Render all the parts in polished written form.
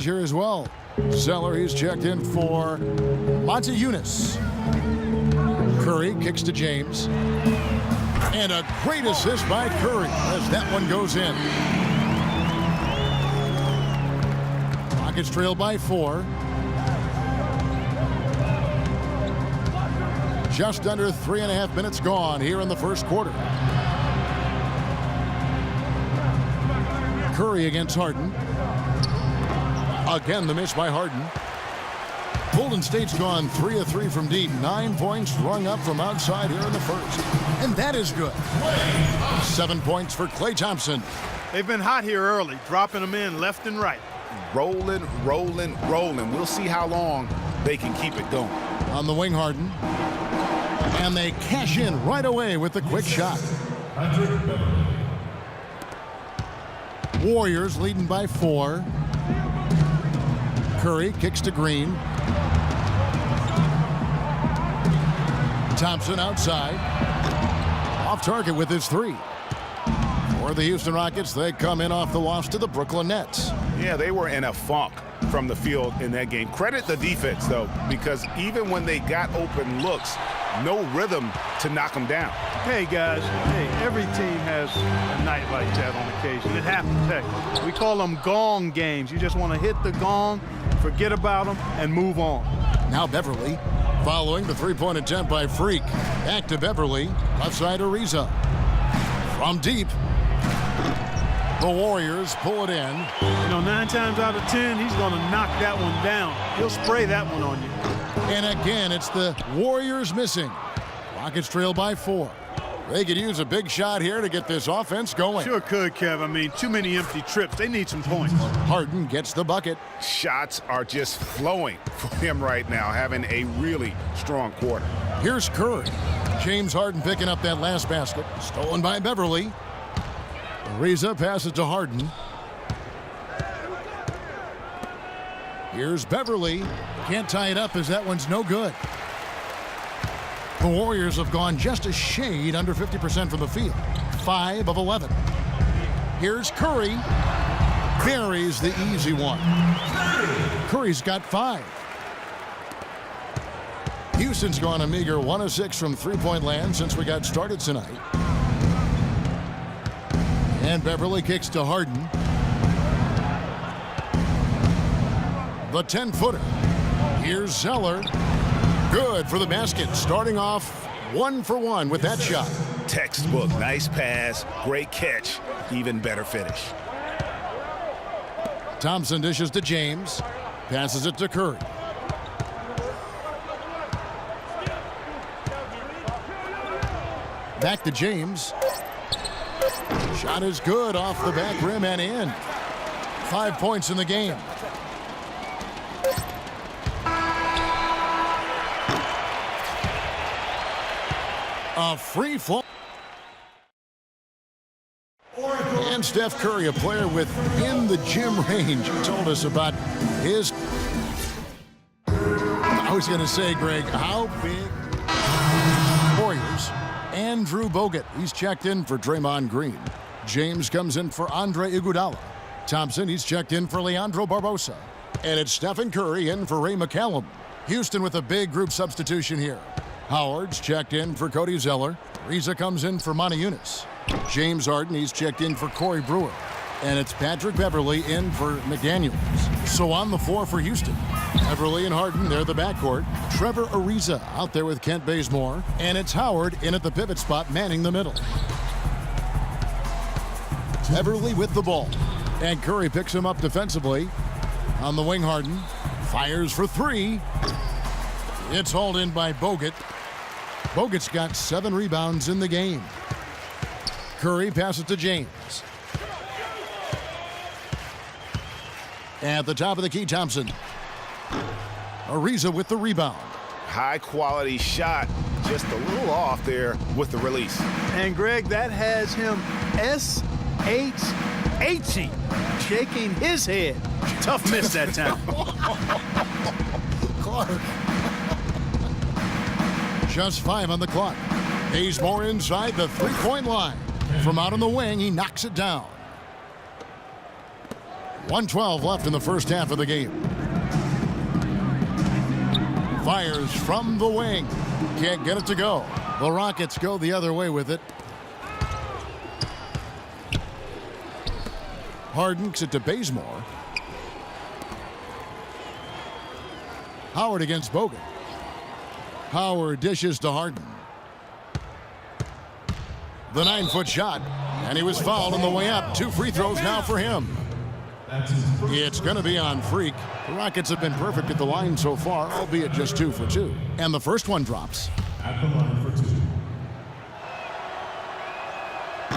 here as well. Zeller, he's checked in for Yunus. Curry kicks to James. And a great assist by Curry as that one goes in. Rockets trail by 4. Just under 3.5 minutes gone here in the first quarter. Curry against Harden. Again, the miss by Harden. Golden State's gone 3 of 3 from deep. 9 points rung up from outside here in the first. And that is good. 7 points for Klay Thompson. They've been hot here early, dropping them in left and right. Rolling, rolling, rolling. We'll see how long they can keep it going. On the wing, Harden. And they cash in right away with the quick shot. Warriors leading by 4. Curry kicks to Green. Thompson outside. Off target with his 3. For the Houston Rockets, they come in off the loss to the Brooklyn Nets. Yeah, they were in a funk from the field in that game. Credit the defense, though, because even when they got open looks, no rhythm to knock them down. Hey, guys, every team has a night like that on occasion. It happens. Hey, we call them gong games. You just want to hit the gong, forget about them, and move on. Now Beverly following the 3-point attempt by Freak. Back to Beverly. Left side Ariza. From deep. The Warriors pull it in. You know, 9 times out of 10, he's going to knock that one down. He'll spray that one on you. And again, it's the Warriors missing. Rockets trail by 4. They could use a big shot here to get this offense going. Sure could, Kev. I mean, too many empty trips. They need some points. Harden gets the bucket. Shots are just flowing for him right now, having a really strong quarter. Here's Curry. James Harden picking up that last basket. Stolen by Beverly. Ariza passes to Harden. Here's Beverly. Can't tie it up as that one's no good. The Warriors have gone just a shade under 50% from the field. 5 of 11. Here's Curry. Buries the easy one. Curry's got 5. Houston's gone a meager 1 of 6 from three-point land since we got started tonight. And Beverly kicks to Harden. The 10-footer. Here's Zeller. Good for the basket. Starting off 1 for 1 with that shot. Textbook. Nice pass. Great catch. Even better finish. Thompson dishes to James. Passes it to Curry. Back to James. Shot is good off the back rim and in. 5 points in the game. A free flow. And Steph Curry, a player within the gym range, told us about his. I was going to say, Greg, how big. Warriors. Andrew Bogut, he's checked in for Draymond Green. James comes in for Andre Iguodala. Thompson, he's checked in for Leandro Barbosa. And it's Stephen Curry in for Ray McCallum. Houston with a big group substitution here. Howard's checked in for Cody Zeller. Ariza comes in for Yunus. James Harden, he's checked in for Corey Brewer. And it's Patrick Beverly in for McDaniels. So on the floor for Houston. Beverly and Harden, they're the backcourt. Trevor Ariza out there with Kent Bazemore. And it's Howard in at the pivot spot, manning the middle. Beverly with the ball. And Curry picks him up defensively. On the wing, Harden fires for 3. It's hauled in by Bogut. Bogut's got 7 rebounds in the game. Curry passes to James. At the top of the key, Thompson. Ariza with the rebound. High quality shot, just a little off there with the release. And Greg, that has him S-H-H-ing, shaking his head. Tough miss that time. Clark. Just 5 on the clock. Bazemore inside the 3-point line. From out on the wing, he knocks it down. 1:12 left in the first half of the game. Fires from the wing. Can't get it to go. The Rockets go the other way with it. Harden kicks it to Bazemore. Howard against Bogut. Howard dishes to Harden. The 9-foot shot, and he was fouled on the way up. 2 free throws now for him. It's going to be on Freak. The Rockets have been perfect at the line so far, albeit just 2 for 2. And the first one drops. At the line for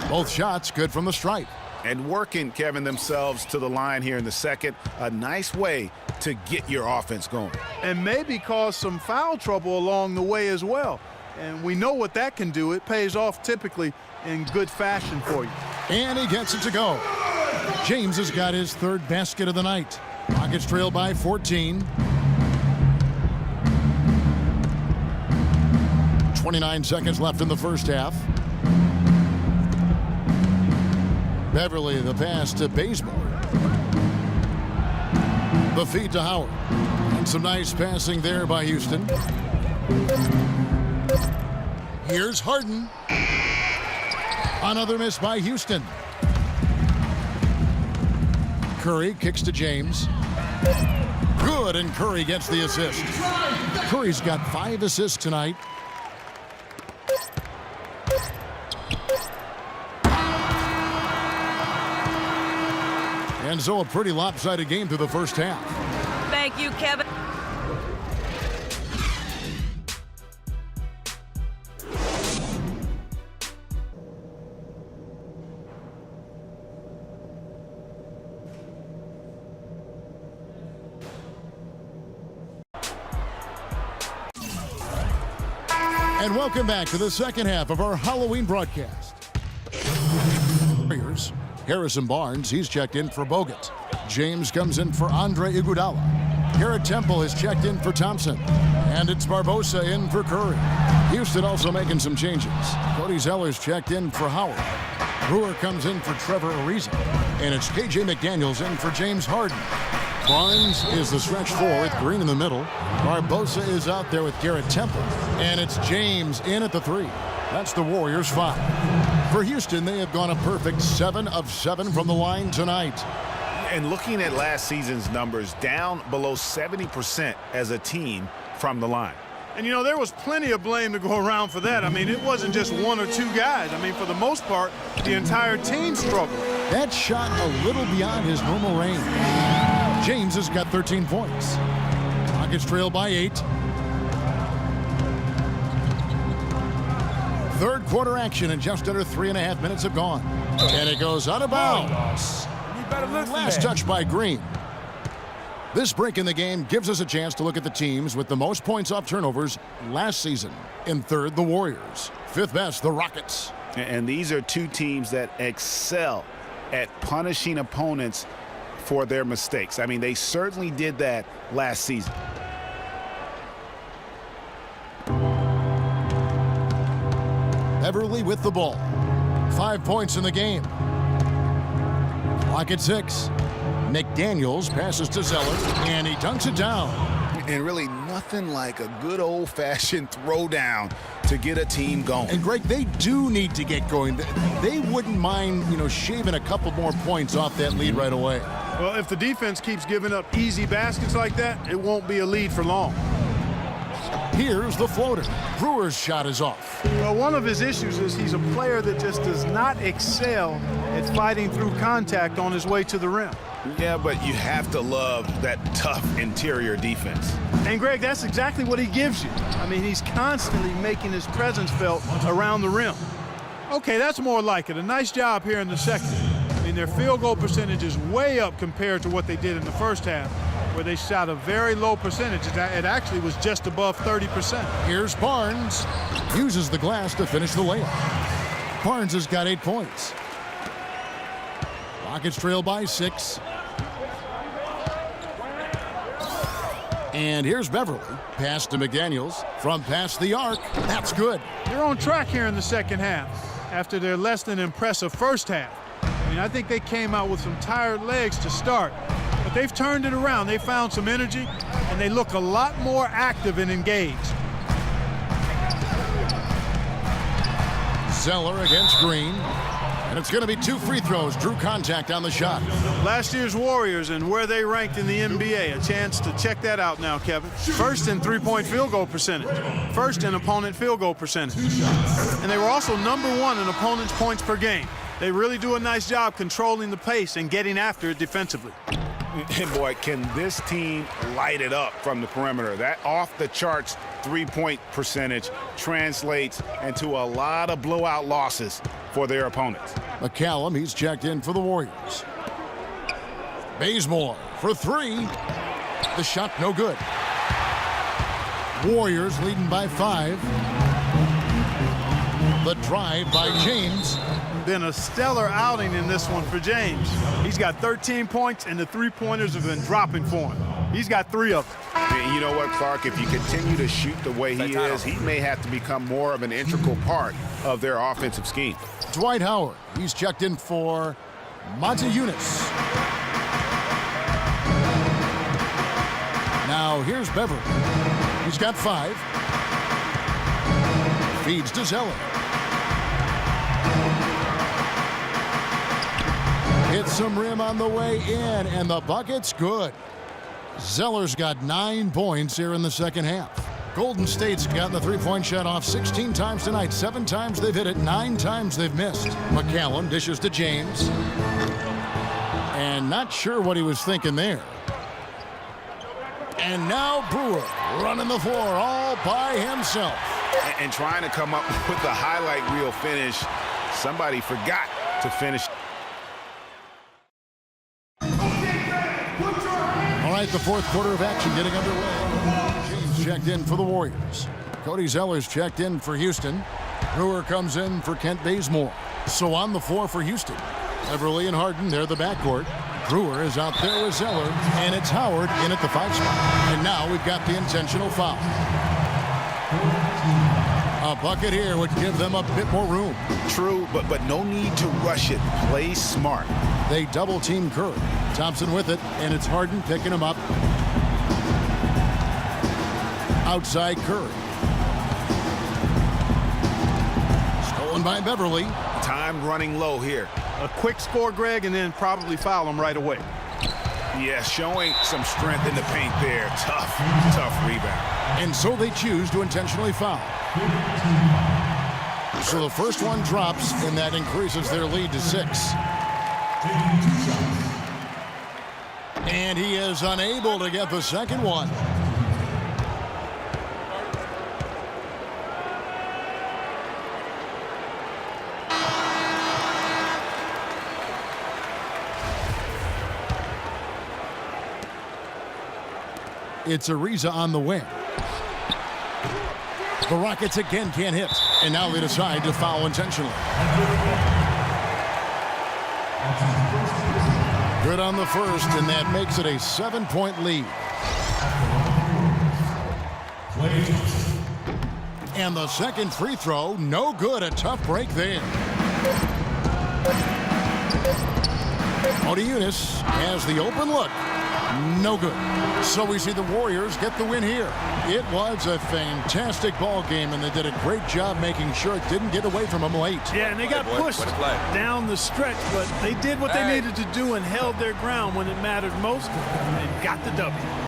2. Both shots good from the stripe. And working, Kevin, themselves to the line here in the second. A nice way to get your offense going. And maybe cause some foul trouble along the way as well. And we know what that can do. It pays off typically in good fashion for you. And he gets it to go. James has got his 3rd basket of the night. Rockets trail by 14. 29 seconds left in the first half. Beverly, the pass to Bazemore. The feed to Howard. And some nice passing there by Houston. Here's Harden. Another miss by Houston. Curry kicks to James. Good, and Curry gets the assist. Curry's got 5 assists tonight. And so a pretty lopsided game through the first half. Thank you, Kevin. And welcome back to the second half of our Halloween broadcast. Warriors. Harrison Barnes, he's checked in for Bogut. James comes in for Andre Iguodala. Garrett Temple has checked in for Thompson. And it's Barbosa in for Curry. Houston also making some changes. Cody Zeller's checked in for Howard. Brewer comes in for Trevor Ariza. And it's KJ McDaniels in for James Harden. Barnes is the stretch 4 with Green in the middle. Barbosa is out there with Garrett Temple. And it's James in at the 3. That's the Warriors' 5. For Houston, they have gone a perfect 7 of 7 from the line tonight. And looking at last season's numbers, down below 70% as a team from the line. And, you know, there was plenty of blame to go around for that. I mean, it wasn't just 1 or 2 guys. I mean, for the most part, the entire team struggled. That shot a little beyond his normal range. James has got 13 points. Rockets trail by 8. Third quarter action, and just under 3.5 minutes have gone. And it goes out of bounds. Last touch by Green. This break in the game gives us a chance to look at the teams with the most points off turnovers last season. In third, the Warriors. 5th best, the Rockets. And these are 2 teams that excel at punishing opponents for their mistakes. I mean, they certainly did that last season. Beverly with the ball. 5 points in the game. Clock at 6. McDaniels passes to Zeller, and he dunks it down. And really nothing like a good old-fashioned throwdown to get a team going. And Greg, they do need to get going. They wouldn't mind, shaving a couple more points off that lead right away. Well, if the defense keeps giving up easy baskets like that, it won't be a lead for long. Here's the floater. Brewer's shot is off. Well, one of his issues is he's a player that just does not excel at fighting through contact on his way to the rim. Yeah, but you have to love that tough interior defense. And, Greg, that's exactly what he gives you. I mean, he's constantly making his presence felt around the rim. Okay, that's more like it. A nice job here in the second. I mean, their field goal percentage is way up compared to what they did in the first half, where they shot a very low percentage. It actually was just above 30%. Here's Barnes. Uses the glass to finish the layup. Barnes has got 8 points. Rockets trail by 6. And here's Beverly. Pass to McDaniels from past the arc. That's good. They're on track here in the second half after their less than impressive first half. I mean, I think they came out with some tired legs to start, but they've turned it around. They found some energy, and they look a lot more active and engaged. Zeller against Green. And it's going to be 2 free throws. Drew contact on the shot. Last year's Warriors and where they ranked in the NBA. A chance to check that out now, Kevin. First in three-point field goal percentage. First in opponent field goal percentage. And they were also #1 in opponents' points per game. They really do a nice job controlling the pace and getting after it defensively. And boy, can this team light it up from the perimeter. That off-the-charts three-point percentage translates into a lot of blowout losses for their opponents. McCallum, he's checked in for the Warriors. Bazemore for 3. The shot no good. Warriors leading by 5. The drive by James. Been a stellar outing in this one for James. He's got 13 points, and the three-pointers have been dropping for him. He's got 3 of them. And you know what, Clark? If you continue to shoot the way he is, he may have to become more of an integral part of their offensive scheme. Dwight Howard, he's checked in for Monte Eunice. Now here's Beverly. He's got 5. Feeds to Zeller. Hits some rim on the way in, and the bucket's good. Zeller's got 9 points here in the second half. Golden State's gotten the three-point shot off 16 times tonight. 7 times they've hit it, 9 times they've missed. McCallum dishes to James. And not sure what he was thinking there. And now Brewer running the floor all by himself. And trying to come up with the highlight reel finish. Somebody forgot to finish. All right, the fourth quarter of action getting underway. James checked in for the Warriors. Cody Zeller's checked in for Houston. Brewer comes in for Kent Bazemore. So on the floor for Houston, Beverly and Harden, they're the backcourt. Brewer is out there with Zeller, and it's Howard in at the 5 spot. And now we've got the intentional foul. A bucket here would give them a bit more room. True, but no need to rush it. Play smart. They double-team Curry. Thompson with it, and it's Harden picking him up. Outside Curry. Stolen by Beverly. Time running low here. A quick score, Greg, and then probably foul him right away. Yeah, showing some strength in the paint there. Tough rebound. And so they choose to intentionally foul. So the first one drops, and that increases their lead to 6. And he is unable to get the second one. It's Ariza on the wing. The Rockets again can't hit, and now they decide to foul intentionally. Good on the first, and that makes it a 7-point lead. And the second free throw, no good. A tough break there. Eunice has the open look. No good. So we see the Warriors get the win here. It was a fantastic ball game, and they did a great job making sure it didn't get away from them late. Yeah, and they got pushed down the stretch, but they did what they needed to do and held their ground when it mattered most and got the W.